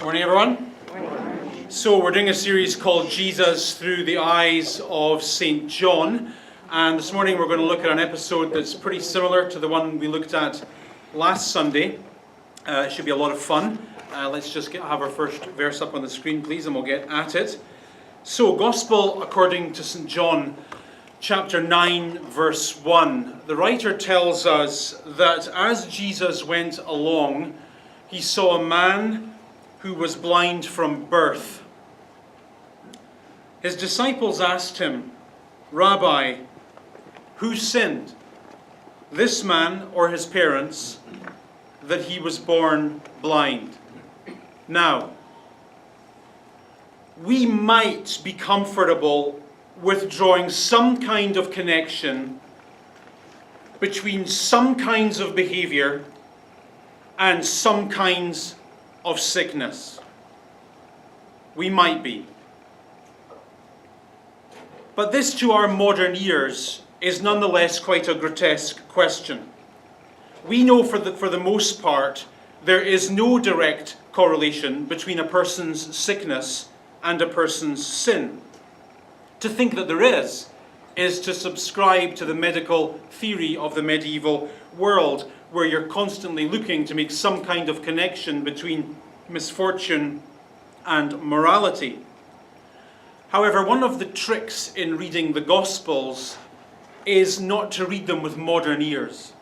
Morning, everyone. So we're doing a series called Jesus Through the Eyes of St. John. And this morning we're going to look at an episode that's pretty similar to the one we looked at last Sunday. It should be a lot of fun. Let's just have our first verse up on the screen, please, and we'll get at it. So, Gospel according to St. John, chapter 9, verse 1. The writer tells us that as Jesus went along, he saw a man who was blind from birth. His disciples asked him, "Rabbi, who sinned, this man or his parents, that he was born blind?" Now, we might be comfortable with drawing some kind of connection between some kinds of behavior and some kinds of sickness. We might be. But this, to our modern ears, is nonetheless quite a grotesque question. We know for the most part there is no direct correlation between a person's sickness and a person's sin. To think that there is to subscribe to the medical theory of the medieval world, where you're constantly looking to make some kind of connection between misfortune and morality. However, one of the tricks in reading the Gospels is not to read them with modern ears.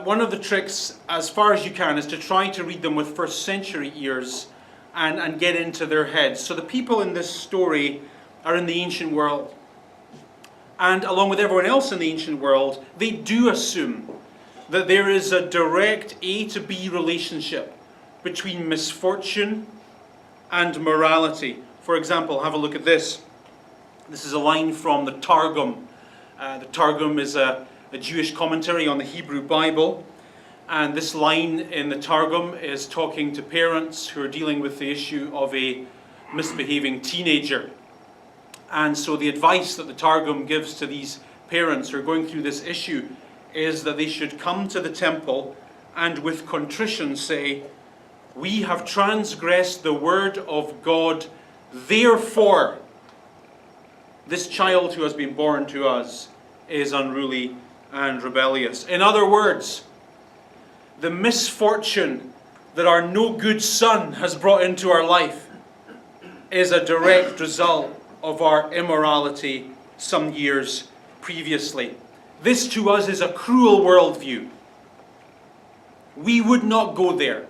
One of the tricks, as far as you can, is to try to read them with first century ears and get into their heads. So the people in this story are in the ancient world. And along with everyone else in the ancient world, they do assume that there is a direct A to B relationship between misfortune and morality. For example, have a look at this. This is a line from the Targum. The Targum is a Jewish commentary on the Hebrew Bible. And this line in the Targum is talking to parents who are dealing with the issue of a misbehaving teenager. And so the advice that the Targum gives to these parents who are going through this issue is that they should come to the temple and with contrition say, "We have transgressed the word of God, therefore this child who has been born to us is unruly and rebellious." In other words, the misfortune that our no good son has brought into our life is a direct result of our immorality some years previously. This to us is a cruel worldview. We would not go there.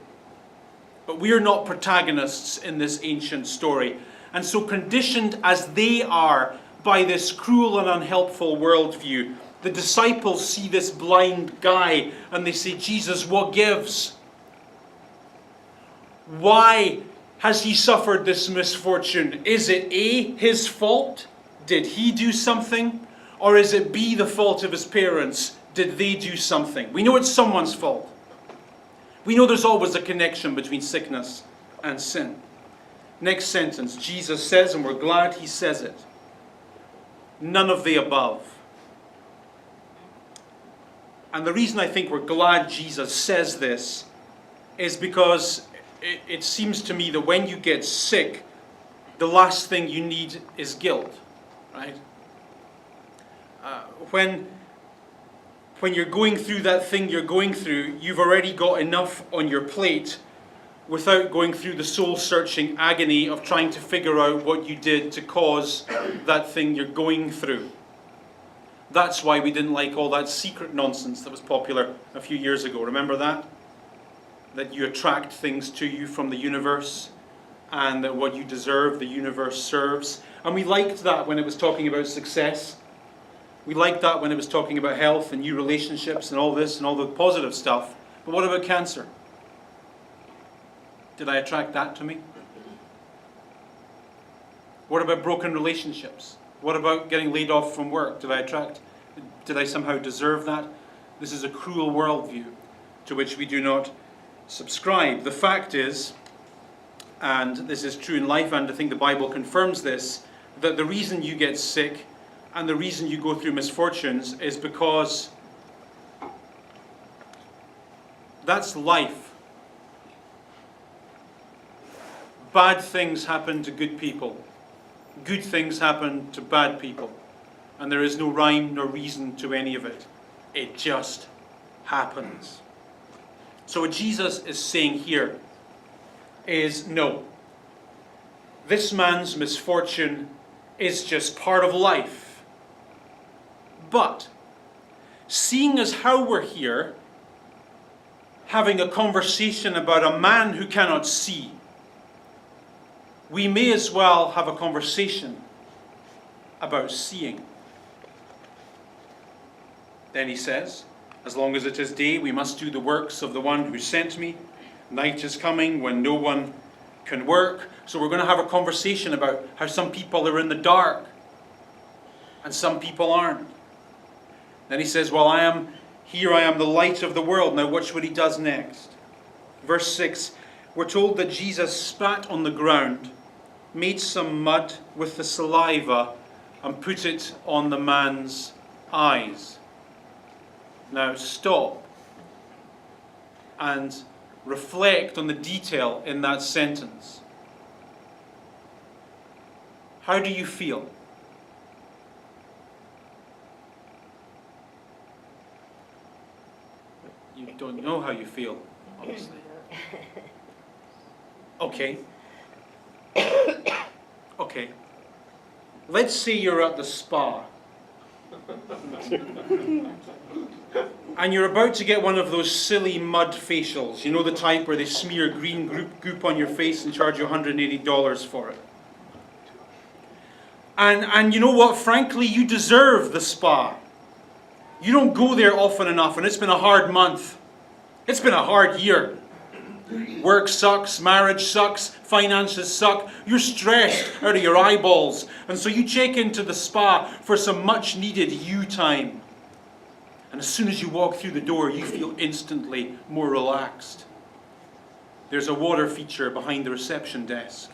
But we are not protagonists in this ancient story. And so conditioned as they are by this cruel and unhelpful worldview, the disciples see this blind guy and they say, "Jesus, what gives? Why has he suffered this misfortune? Is it A, his fault? Did he do something? Or is it B, the fault of his parents? Did they do something?" We know it's someone's fault. We know there's always a connection between sickness and sin. Next sentence, Jesus says, and we're glad he says it, "None of the above." And the reason I think we're glad Jesus says this is because it seems to me that when you get sick, the last thing you need is guilt, right? When you're going through that thing you're going through, you've already got enough on your plate without going through the soul-searching agony of trying to figure out what you did to cause that thing you're going through. That's why we didn't like all that secret nonsense that was popular a few years ago. Remember that? That you attract things to you from the universe, and that what you deserve, the universe serves. And we liked that when it was talking about success. We liked that when it was talking about health and new relationships and all this and all the positive stuff. But what about cancer? Did I attract that to me? What about broken relationships? What about getting laid off from work? Did I somehow deserve that? This is a cruel worldview to which we do not subscribe. The fact is, and this is true in life, and I think the Bible confirms this, that the reason you get sick and the reason you go through misfortunes is because that's life. bad things happen to good people. Good things happen to bad people. And there is no rhyme nor reason to any of it. It just happens. So what Jesus is saying here is no. This man's misfortune is just part of life. But, seeing as how we're here, having a conversation about a man who cannot see, we may as well have a conversation about seeing. Then he says, as long as it is day, we must do the works of the one who sent me. Night is coming when no one can work. So we're going to have a conversation about how some people are in the dark and some people aren't. Then he says, well, I am the light of the world. Now watch what he does next. Verse 6, we're told that Jesus spat on the ground, made some mud with the saliva, and put it on the man's eyes. Now stop and reflect on the detail in that sentence. How do you feel? You don't know how you feel, obviously. Okay. Okay. Let's say you're at the spa. And you're about to get one of those silly mud facials. You know, the type where they smear green goop on your face and charge you $180 for it. And you know what? Frankly, you deserve the spa. You don't go there often enough, and it's been a hard month. It's been a hard year. Work sucks, marriage sucks, finances suck. You're stressed out of your eyeballs. And so you check into the spa for some much needed you time. And as soon as you walk through the door, you feel instantly more relaxed. There's a water feature behind the reception desk.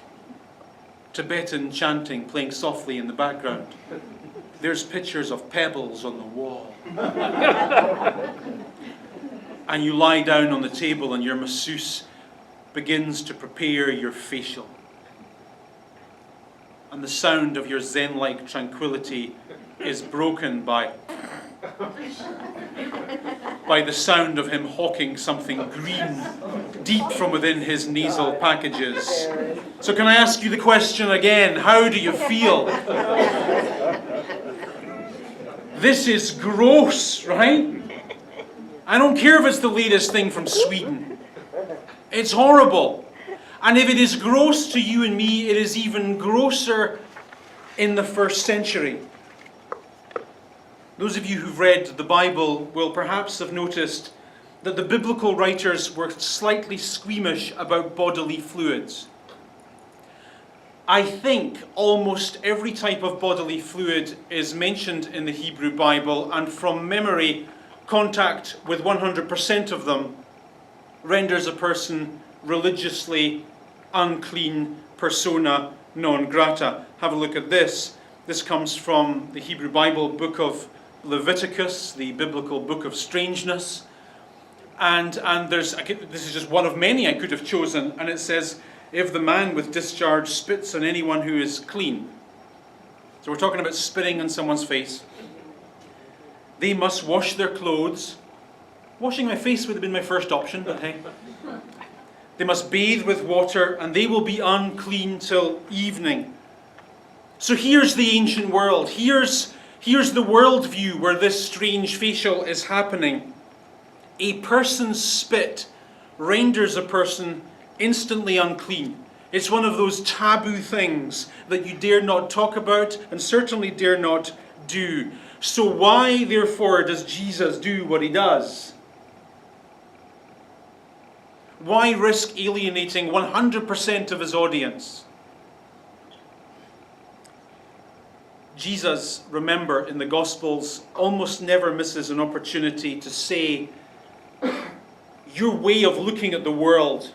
Tibetan chanting playing softly in the background. There's pictures of pebbles on the wall. And you lie down on the table and your masseuse begins to prepare your facial. And the sound of your Zen-like tranquility is broken by the sound of him hawking something green deep from within his nasal packages. So can I ask you the question again? How do you feel? This is gross, right? I don't care if it's the latest thing from Sweden. It's horrible. And if it is gross to you and me, it is even grosser in the first century. Those of you who've read the Bible will perhaps have noticed that the biblical writers were slightly squeamish about bodily fluids. I think almost every type of bodily fluid is mentioned in the Hebrew Bible, and from memory, contact with 100% of them renders a person religiously unclean, persona non grata. Have a look at this. This comes from the Hebrew Bible book of Leviticus, the biblical book of strangeness. And this is just one of many I could have chosen, and it says, if the man with discharge spits on anyone who is clean. So we're talking about spitting on someone's face. They must wash their clothes. Washing my face would have been my first option, but hey. They must bathe with water, and they will be unclean till evening. So here's the ancient world. Here's the worldview where this strange facial is happening. A person's spit renders a person instantly unclean. It's one of those taboo things that you dare not talk about and certainly dare not do. So why, therefore, does Jesus do what he does? Why risk alienating 100% of his audience? Jesus, remember, in the Gospels, almost never misses an opportunity to say, your way of looking at the world,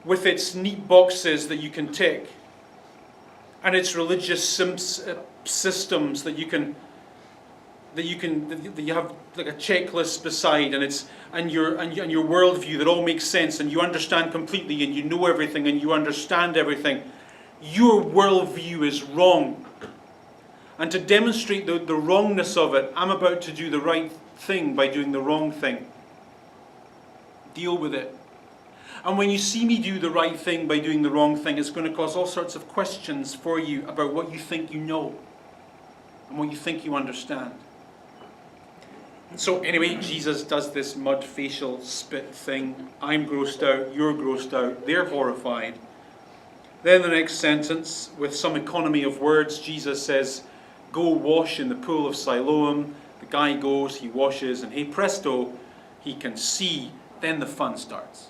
with its neat boxes that you can tick, and its religious systems that that you have like a checklist beside, and your worldview that all makes sense, and you understand completely, and you know everything, and you understand everything. Your worldview is wrong. And to demonstrate the wrongness of it, I'm about to do the right thing by doing the wrong thing. Deal with it. And when you see me do the right thing by doing the wrong thing, it's going to cause all sorts of questions for you about what you think you know and what you think you understand. So anyway, Jesus does this mud facial spit thing. I'm grossed out, you're grossed out, they're horrified. Then the next sentence, with some economy of words, Jesus says, go wash in the pool of Siloam. The guy goes, he washes, and hey presto, he can see. Then the fun starts.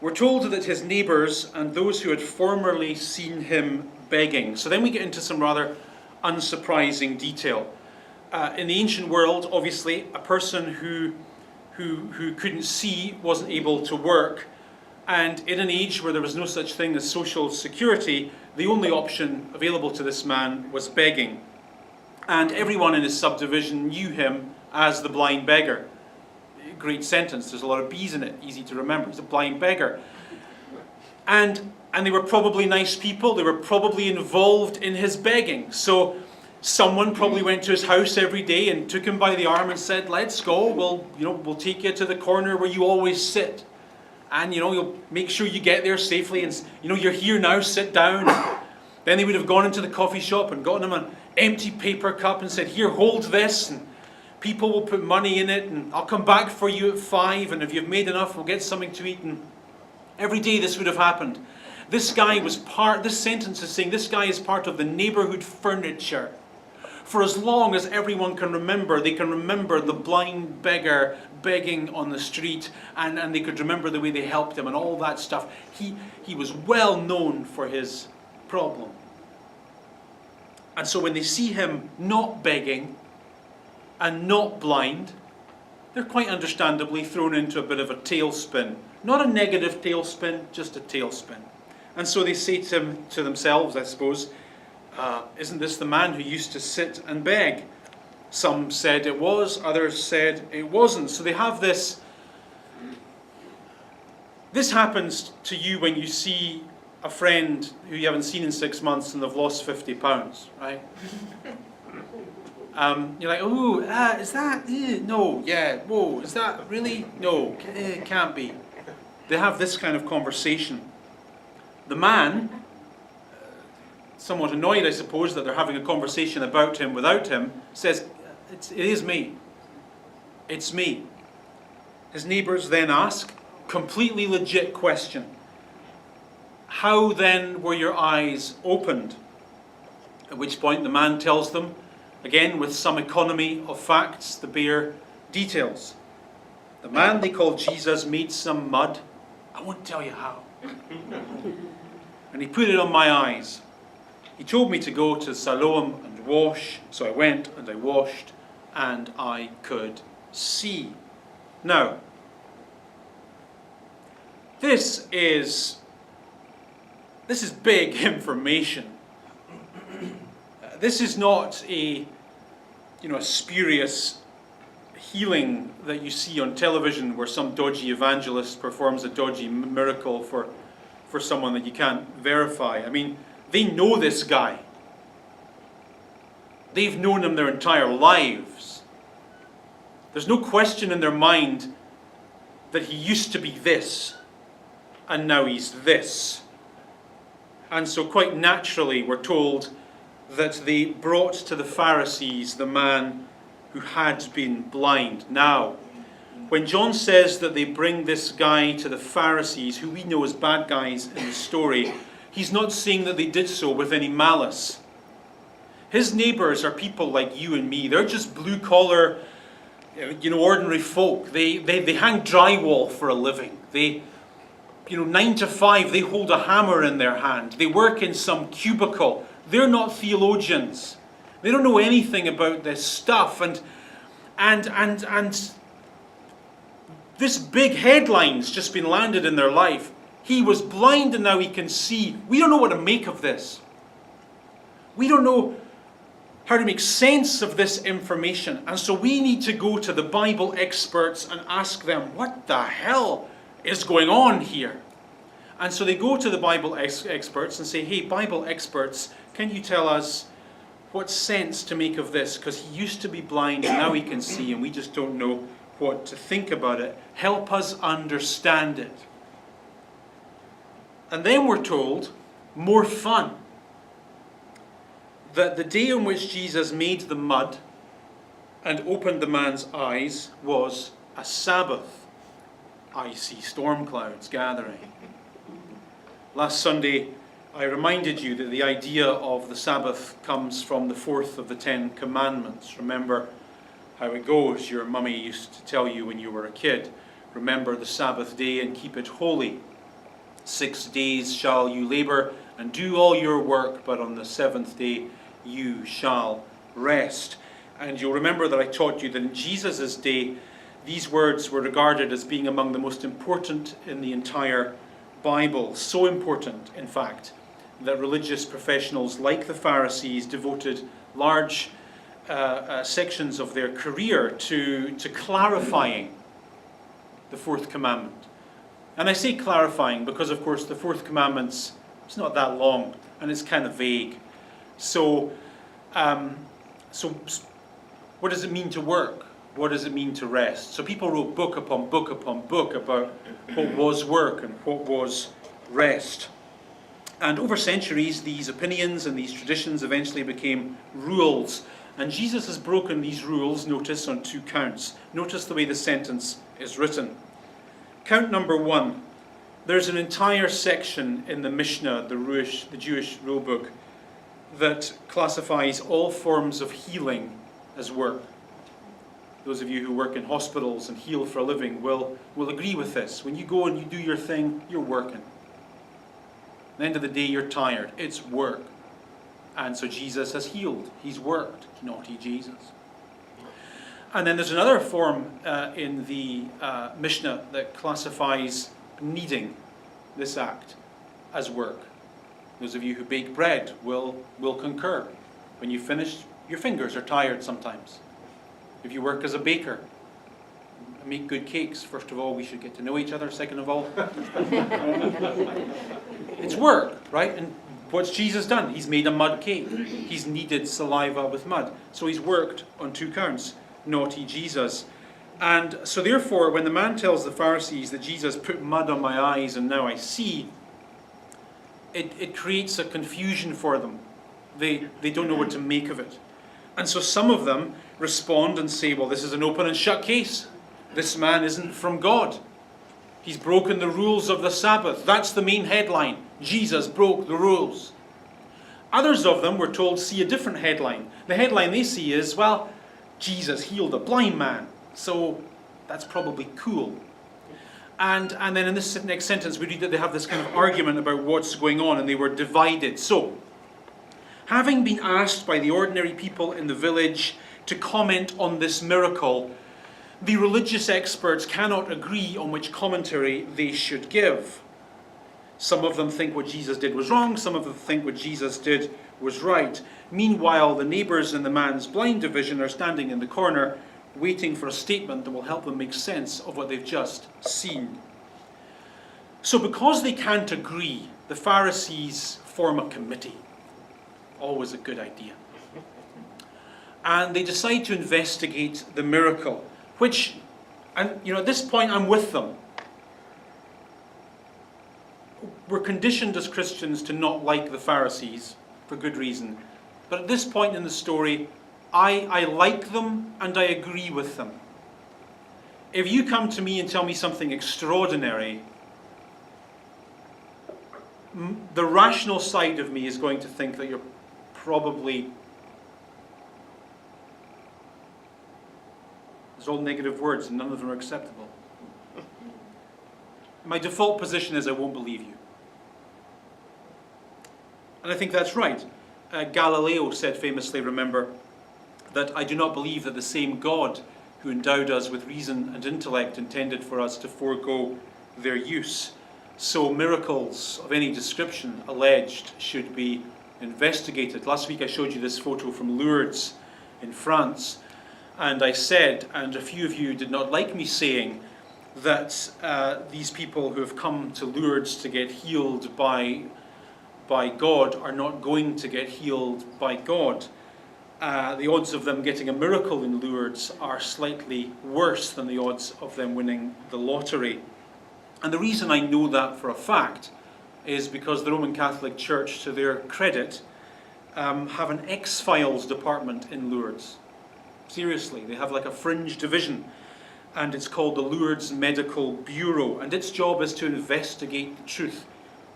We're told that his neighbours and those who had formerly seen him begging. So then we get into some rather unsurprising detail. In the ancient world, obviously, a person who couldn't see wasn't able to work. And in an age where there was no such thing as social security, the only option available to this man was begging. And everyone in his subdivision knew him as the blind beggar. Great sentence, there's a lot of B's in it, easy to remember. He's a blind beggar. And they were probably nice people, they were probably involved in his begging. So someone probably went to his house every day and took him by the arm and said, let's go, we'll take you to the corner where you always sit. And you'll make sure you get there safely, and you're here now, sit down. Then they would have gone into the coffee shop and gotten him an empty paper cup and said, here, hold this, and people will put money in it, and I'll come back for you at 5, and if you've made enough, we'll get something to eat. And every day this would have happened. This sentence is saying this guy is part of the neighborhood furniture. For as long as everyone can remember, they can remember the blind beggar begging on the street, and they could remember the way they helped him and all that stuff. He was well known for his problem. And so when they see him not begging and not blind, they're quite understandably thrown into a bit of a tailspin. Not a negative tailspin, just a tailspin. And so they say to themselves, I suppose, isn't this the man who used to sit and beg? Some said it was, others said it wasn't. So they have this. This happens to you when you see a friend who you haven't seen in 6 months and they've lost 50 pounds, right? You're like, oh, is that? No, yeah, whoa, is that really? No, it can't be. They have this kind of conversation. The man, somewhat annoyed, I suppose, that they're having a conversation about him without him, says, it is me. It's me. His neighbours then ask, completely legit question, how then were your eyes opened? At which point the man tells them, again with some economy of facts, the bare details. The man they call Jesus made some mud, I won't tell you how, and he put it on my eyes. He told me to go to Siloam and wash, so I went and I washed, and I could see. Now, this is big information. This is not a spurious healing that you see on television where some dodgy evangelist performs a dodgy miracle for someone that you can't verify. I mean, they know this guy. They've known him their entire lives. There's no question in their mind that he used to be this, and now he's this. And so quite naturally we're told that they brought to the Pharisees the man who had been blind. Now, when John says that they bring this guy to the Pharisees, who we know as bad guys in the story, he's not saying that they did so with any malice. His neighbours are people like you and me. They're just blue-collar, ordinary folk. They hang drywall for a living. 9 to 5, they hold a hammer in their hand. They work in some cubicle. They're not theologians. They don't know anything about this stuff. And this big headline's just been landed in their life. He was blind and now he can see. We don't know what to make of this. We don't know how to make sense of this information. And so we need to go to the Bible experts and ask them, what the hell is going on here? And so they go to the Bible experts and say, hey, Bible experts, can you tell us what sense to make of this? Because he used to be blind and now he can see, and we just don't know what to think about it. Help us understand it. And then we're told, more fun, that the day on which Jesus made the mud and opened the man's eyes was a Sabbath. I see storm clouds gathering. Last Sunday, I reminded you that the idea of the Sabbath comes from the fourth of the 10 Commandments. Remember how it goes. Your mummy used to tell you when you were a kid, remember the Sabbath day and keep it holy. 6 days shall you labor and do all your work, but on the seventh day you shall rest. And you'll remember that I taught you that in Jesus' day, these words were regarded as being among the most important in the entire Bible. So important, in fact, that religious professionals like the Pharisees devoted large sections of their career to clarifying the fourth commandment. And I say clarifying because, of course, the fourth commandment's it's not that long and it's kind of vague. So what does it mean to work? What does it mean to rest? So people wrote book upon book upon book about what was work and what was rest. And over centuries, these opinions and these traditions eventually became rules. And Jesus has broken these rules, notice, on 2 counts. Notice the way the sentence is written. Count number 1. There's an entire section in the Mishnah, the Jewish rule book, that classifies all forms of healing as work. Those of you who work in hospitals and heal for a living will agree with this. When you go and you do your thing, you're working. At the end of the day, you're tired. It's work. And so Jesus has healed. He's worked. Naughty Jesus. And then there's another form in the Mishnah that classifies kneading, this act, as work. Those of you who bake bread will concur. When you finish, your fingers are tired sometimes. If you work as a baker, make good cakes. First of all, we should get to know each other. Second of all, it's work, right? And what's Jesus done? He's made a mud cake. He's kneaded saliva with mud. So he's worked on 2 counts. Naughty Jesus. And so therefore, when the man tells the Pharisees that Jesus put mud on my eyes and now I see, it creates a confusion for them. They don't know what to make of it. And so some of them respond and say, well, this is an open and shut case. This man isn't from God. He's broken the rules of the Sabbath. That's the main headline. Jesus broke the rules. Others of them, we're told, see a different headline. The headline they see is, well, Jesus healed a blind man. So that's probably cool. And then in this next sentence we read that they have this kind of argument about what's going on, and they were divided. So, having been asked by the ordinary people in the village to comment on this miracle, the religious experts cannot agree on which commentary they should give. Some of them think what Jesus did was wrong, some of them think what Jesus did was right. Meanwhile, the neighbours in the man's blind division are standing in the corner waiting for a statement that will help them make sense of what they've just seen. So because they can't agree, the Pharisees form a committee. Always a good idea. And they decide to investigate the miracle, which, and at this point I'm with them. We're conditioned as Christians to not like the Pharisees, for good reason. But at this point in the story, I like them and I agree with them. If you come to me and tell me something extraordinary, the rational side of me is going to think that you're probably... There's all negative words and none of them are acceptable. My default position is I won't believe you. And I think that's right. Galileo said famously, remember, that I do not believe that the same God who endowed us with reason and intellect intended for us to forego their use. So miracles of any description alleged should be investigated. Last week I showed you this photo from Lourdes in France, and I said, and a few of you did not like me saying, that these people who have come to Lourdes to get healed by God are not going to get healed by God. The odds of them getting a miracle in Lourdes are slightly worse than the odds of them winning the lottery. And the reason I know that for a fact is because the Roman Catholic Church, to their credit, have an X-Files department in Lourdes. Seriously, they have like a fringe division, and it's called the Lourdes Medical Bureau, and its job is to investigate the truth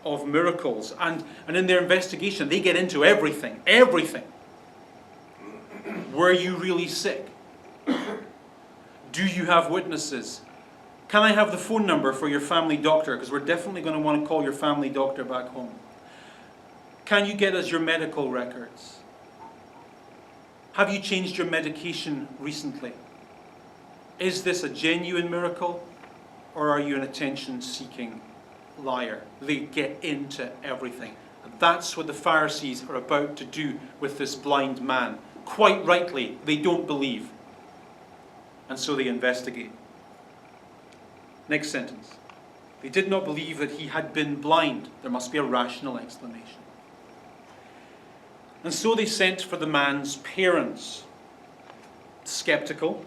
of miracles. And in their investigation, they get into everything. Were you really sick? Do you have witnesses? Can I have the phone number for your family doctor? Because we're definitely going to want to call your family doctor back home. Can you get us your medical records? Have you changed your medication recently? Is this a genuine miracle, or are you an attention-seeking liar? They get into everything. And that's what the Pharisees are about to do with this blind man. Quite rightly, they don't believe. And so they investigate. Next sentence. They did not believe that he had been blind. There must be a rational explanation. And so they sent for the man's parents. Skeptical.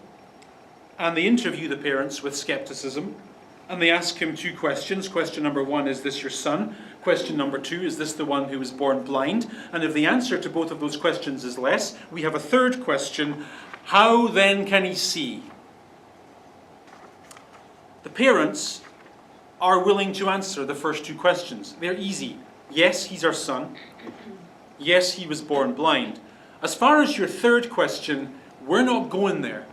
And they interview the parents with skepticism. And they ask him two questions. Question number one, is this your son? Question number two, is this the one who was born blind? And if the answer to both of those questions is yes, we have a third question. How then can he see? The parents are willing to answer the first two questions. They're easy. Yes, he's our son. Yes, he was born blind. As far as your third question, we're not going there.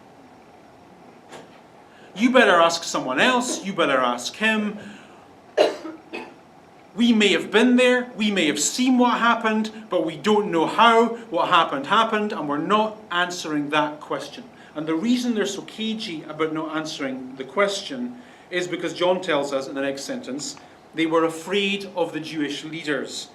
You better ask someone else. You better ask him. We may have been there. We may have seen what happened, but we don't know how. What happened, and we're not answering that question. And the reason they're so cagey about not answering the question is because John tells us in the next sentence, they were afraid of the Jewish leaders,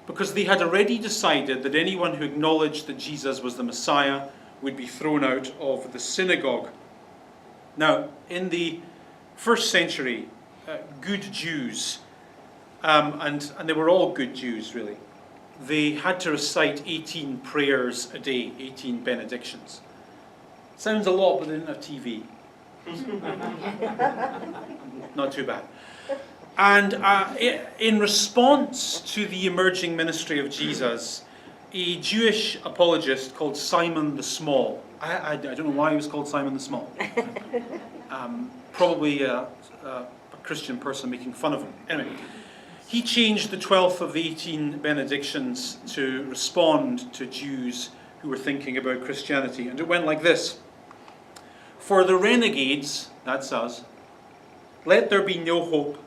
because they had already decided that anyone who acknowledged that Jesus was the Messiah would be thrown out of the synagogue. Now, in the first century, good Jews, and they were all good Jews really, they had to recite 18 prayers a day, 18 benedictions. Sounds a lot, but they didn't have TV. Not too bad. And in response to the emerging ministry of Jesus, a Jewish apologist called Simon the Small, I don't know why he was called Simon the Small, probably a Christian person making fun of him. Anyway, he changed the 12th of the 18 benedictions to respond to Jews who were thinking about Christianity. And it went like this. For the renegades, that's us, let there be no hope,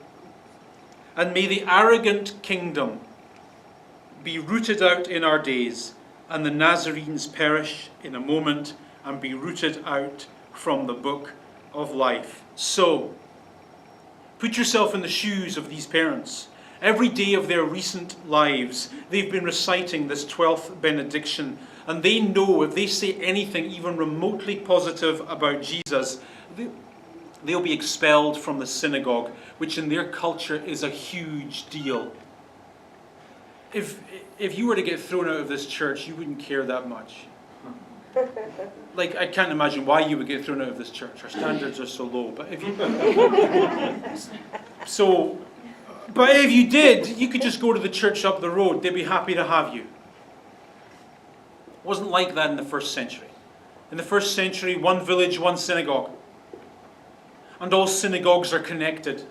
and may the arrogant kingdom be rooted out in our days, and the Nazarenes perish in a moment and be rooted out from the book of life. So, put yourself in the shoes of these parents. Every day of their recent lives, they've been reciting this 12th benediction, and they know if they say anything even remotely positive about Jesus, they'll be expelled from the synagogue, which in their culture is a huge deal. If you were to get thrown out of this church, you wouldn't care that much. Like, I can't imagine why you would get thrown out of this church. Our standards are so low. But if you did, you could just go to the church up the road. They'd be happy to have you. It wasn't like that in the first century. In the first century, one village, one synagogue. And all synagogues are connected,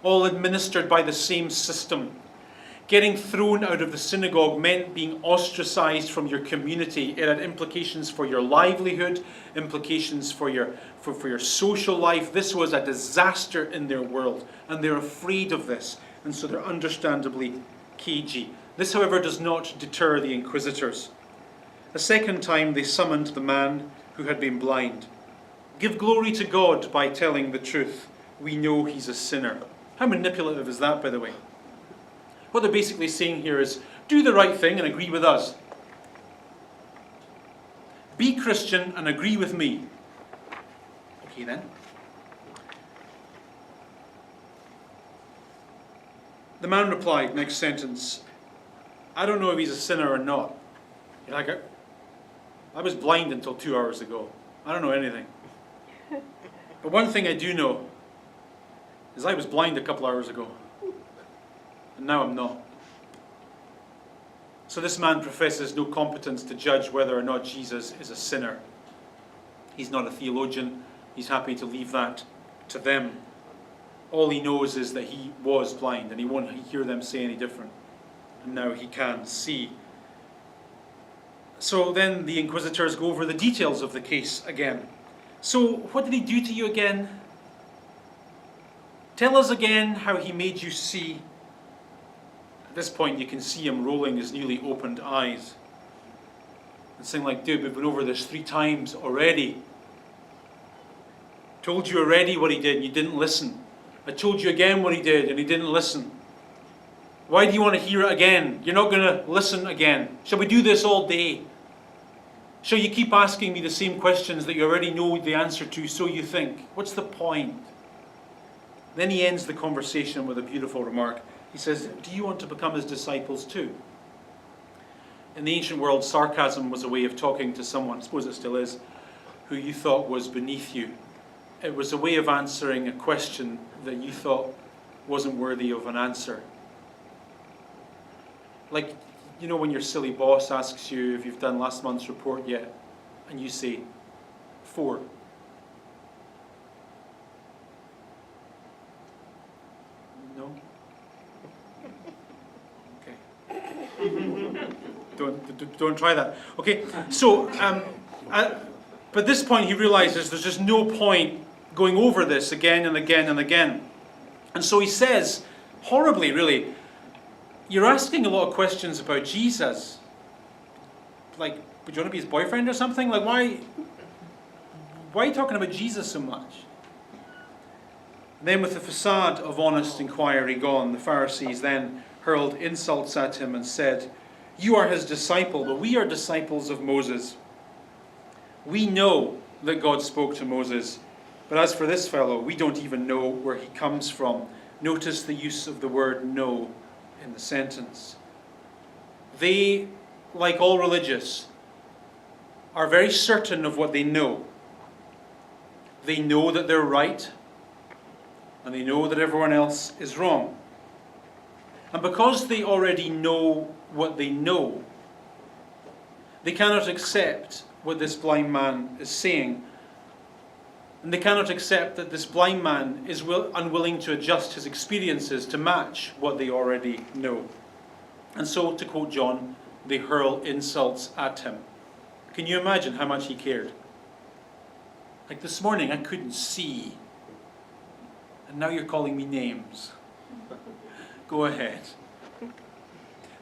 all administered by the same system. Getting thrown out of the synagogue meant being ostracized from your community. It had implications for your livelihood, implications for your social life. This was a disaster in their world, and they're afraid of this, and so they're understandably cagey. This, however, does not deter the inquisitors. A second time they summoned the man who had been blind. Give glory to God by telling the truth. We know he's a sinner. How manipulative is that, by the way? What they're basically saying here is, Do the right thing and agree with us. Be Christian and agree with me. Okay then. The man replied, next sentence, I don't know if he's a sinner or not. You're like, I was blind until 2 hours ago. I don't know anything. But one thing I do know is I was blind a couple hours ago. And now I'm not. So this man professes no competence to judge whether or not Jesus is a sinner. He's not a theologian. He's happy to leave that to them. All he knows is that he was blind, and he won't hear them say any different. And now he can see. So then the inquisitors go over the details of the case again. So what did he do to you again? Tell us again how he made you see. At this point you can see him rolling his newly opened eyes and saying like, dude, we've been over this 3 times already. Told you already what he did and you didn't listen. I told you again what he did and he didn't listen. Why do you want to hear it again? You're not going to listen again. Shall we do this all day? Shall you keep asking me the same questions that you already know the answer to, so you think? What's the point? Then he ends the conversation with a beautiful remark. He says, do you want to become his disciples too? In the ancient world, sarcasm was a way of talking to someone, I suppose it still is, who you thought was beneath you. It was a way of answering a question that you thought wasn't worthy of an answer. Like, you know when your silly boss asks you if you've done last month's report yet, and you say, 4. No? Okay. Don't try that. Okay, so, but at this point he realizes there's just no point going over this again and again and again. And so he says, horribly really, you're asking a lot of questions about Jesus. Like, would you want to be his boyfriend or something? Like, why are you talking about Jesus so much? Then with the facade of honest inquiry gone, the Pharisees then hurled insults at him and said, you are his disciple, but we are disciples of Moses. We know that God spoke to Moses, but as for this fellow, we don't even know where he comes from. Notice the use of the word know in the sentence. They, like all religious, are very certain of what they know. They know that they're right, and they know that everyone else is wrong. And because they already know what they know, they cannot accept what this blind man is saying. And they cannot accept that this blind man is unwilling to adjust his experiences to match what they already know. And so, to quote John, they hurl insults at him. Can you imagine how much he cared? Like this morning, I couldn't see. And now you're calling me names. Go ahead.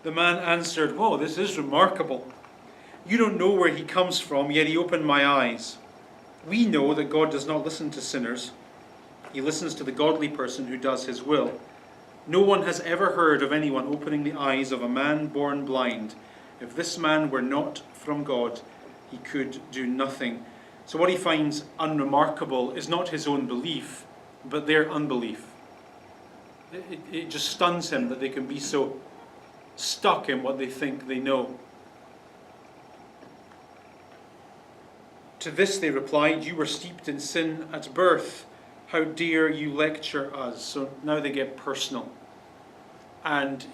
The man answered, whoa, this is remarkable. You don't know where he comes from, yet he opened my eyes. We know that God does not listen to sinners. He listens to the godly person who does his will. No one has ever heard of anyone opening the eyes of a man born blind. If this man were not from God, he could do nothing. So what he finds unremarkable is not his own belief, but their unbelief. It just stuns him that they can be so stuck in what they think they know. To this they replied, you were steeped in sin at birth. How dare you lecture us? So now they get personal. And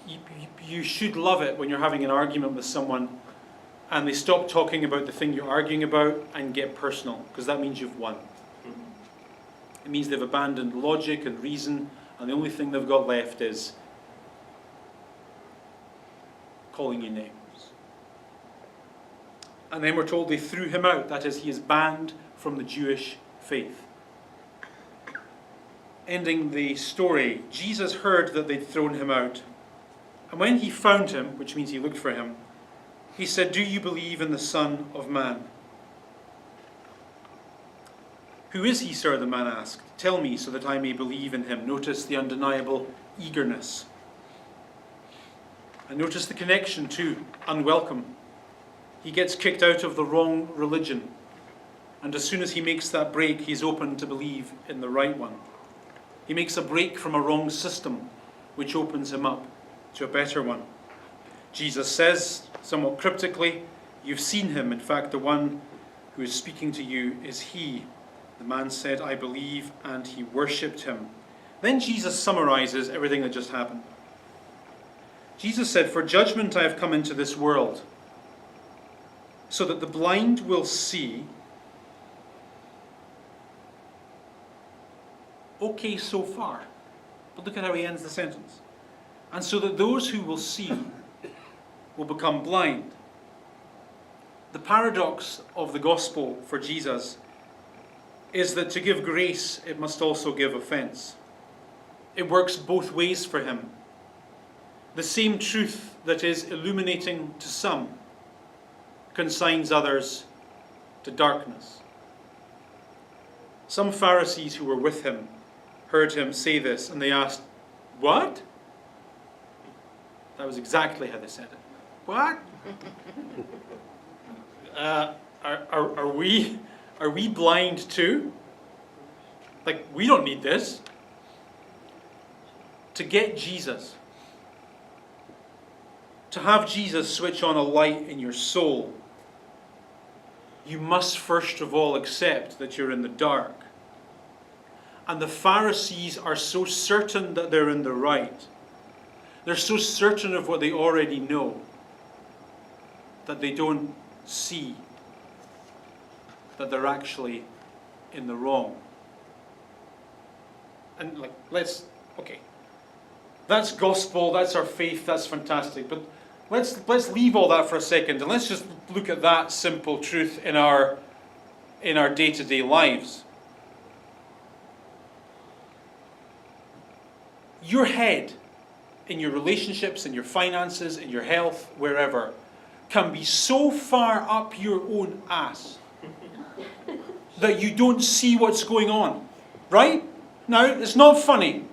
you should love it when you're having an argument with someone and they stop talking about the thing you're arguing about and get personal, because that means you've won. It means they've abandoned logic and reason, and the only thing they've got left is calling you names. And then we're told they threw him out. That is, he is banned from the Jewish faith. Ending the story, Jesus heard that they'd thrown him out. And when he found him, which means he looked for him, he said, do you believe in the Son of Man? Who is he, sir? The man asked. Tell me so that I may believe in him. Notice the undeniable eagerness. And notice the connection to unwelcome. He gets kicked out of the wrong religion. And as soon as he makes that break, he's open to believe in the right one. He makes a break from a wrong system, which opens him up to a better one. Jesus says, somewhat cryptically, you've seen him. In fact, the one who is speaking to you is he. The man said, I believe, and he worshipped him. Then Jesus summarizes everything that just happened. Jesus said, for judgment I have come into this world, so that the blind will see. Okay so far. But look at how he ends the sentence. And so that those who will see will become blind. The paradox of the gospel for Jesus is that to give grace, it must also give offense. It works both ways for him. The same truth that is illuminating to some consigns others to darkness. Some Pharisees who were with him heard him say this, and they asked, what? That was exactly how they said it. What? Are we blind too? Like, we don't need this. To get Jesus, to have Jesus switch on a light in your soul, you must first of all accept that you're in the dark. And the Pharisees are so certain that they're in the right. They're so certain of what they already know that they don't see that they're actually in the wrong. And okay. That's gospel, that's our faith, that's fantastic. But let's leave all that for a second and let's just look at that simple truth in our day-to-day lives. Your head, in your relationships, in your finances, in your health, wherever, can be so far up your own ass that you don't see what's going on. Right? Now, it's not funny.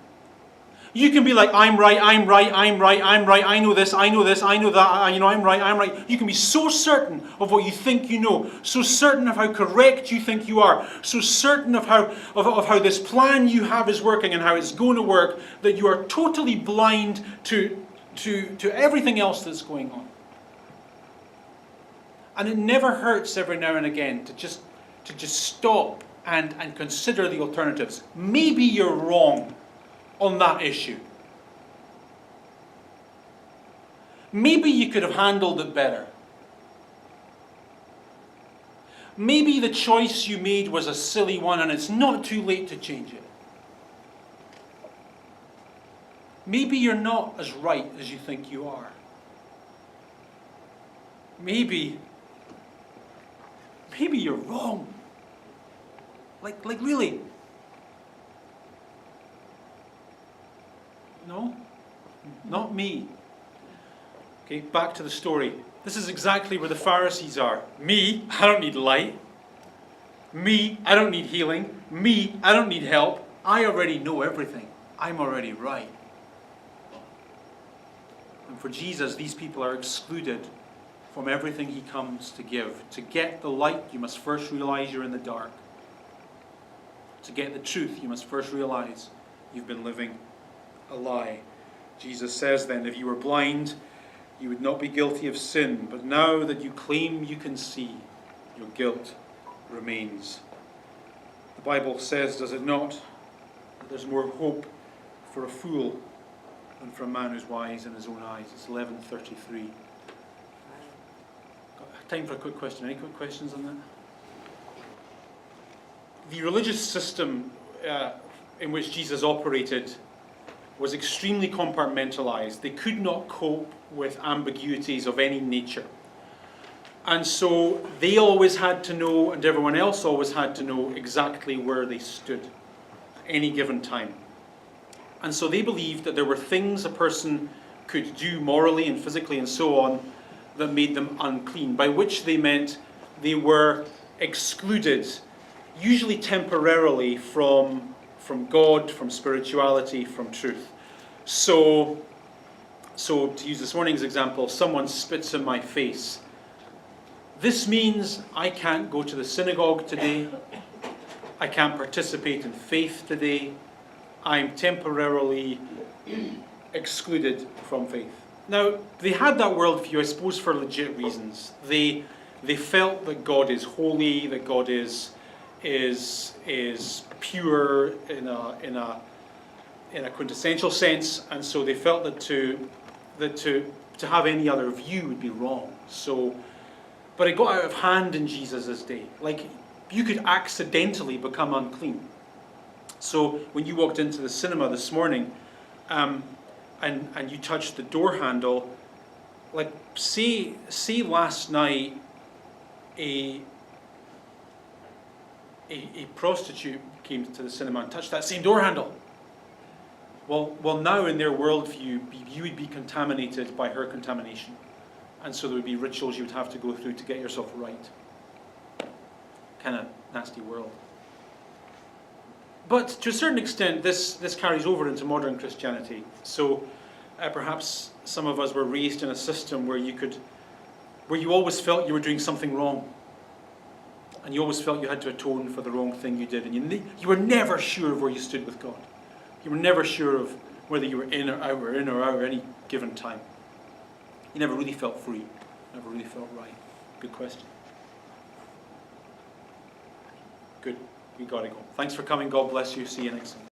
You can be like, I'm right, I know this, I know that, I'm right. You can be so certain of what you think you know, so certain of how correct you think you are, so certain of how this plan you have is working and how it's going to work, that you are totally blind to everything else that's going on. And it never hurts every now and again to just stop and consider the alternatives. Maybe you're wrong on that issue. Maybe you could have handled it better. Maybe the choice you made was a silly one and it's not too late to change it. Maybe you're not as right as you think you are. Maybe you're wrong. Like really. No, not me. Okay, back to the story. This is exactly where the Pharisees are. Me, I don't need light. Me, I don't need healing. Me, I don't need help. I already know everything. I'm already right. And for Jesus, these people are excluded from everything he comes to give. To get the light, you must first realize you're in the dark. To get the truth, you must first realize you've been living a lie. Jesus says then, if you were blind, you would not be guilty of sin, but now that you claim you can see, your guilt remains. The Bible says, does it not, that there's more hope for a fool than for a man who's wise in his own eyes. It's 11:33. Time for a quick question. Any quick questions on that? The religious system in which Jesus operated was extremely compartmentalized. They could not cope with ambiguities of any nature. And so they always had to know, and everyone else always had to know exactly where they stood at any given time. And so they believed that there were things a person could do morally and physically and so on that made them unclean, by which they meant they were excluded, usually temporarily, from God, from spirituality, from truth. So So, to use this morning's example, someone spits in my face. This means I can't go to the synagogue today. I can't participate in faith today. I'm temporarily excluded from faith. Now, they had that worldview, I suppose, for legit reasons. They felt that God is holy, that God is pure in a quintessential sense, and so they felt that to have any other view would be wrong. So, but it got out of hand in Jesus' day. Like, you could accidentally become unclean. So when you walked into the cinema this morning, and you touched the door handle, like say last night a prostitute came to the cinema and touched that same door handle. Well, now in their worldview, you would be contaminated by her contamination. And so there would be rituals you would have to go through to get yourself right. Kind of nasty world. But to a certain extent, this carries over into modern Christianity. So perhaps some of us were raised in a system where you always felt you were doing something wrong. And you always felt you had to atone for the wrong thing you did. And you were never sure of where you stood with God. You were never sure of whether you were in or out at any given time. You never really felt free. Never really felt right. Good question. Good. We got to go. Thanks for coming. God bless you. See you next Sunday.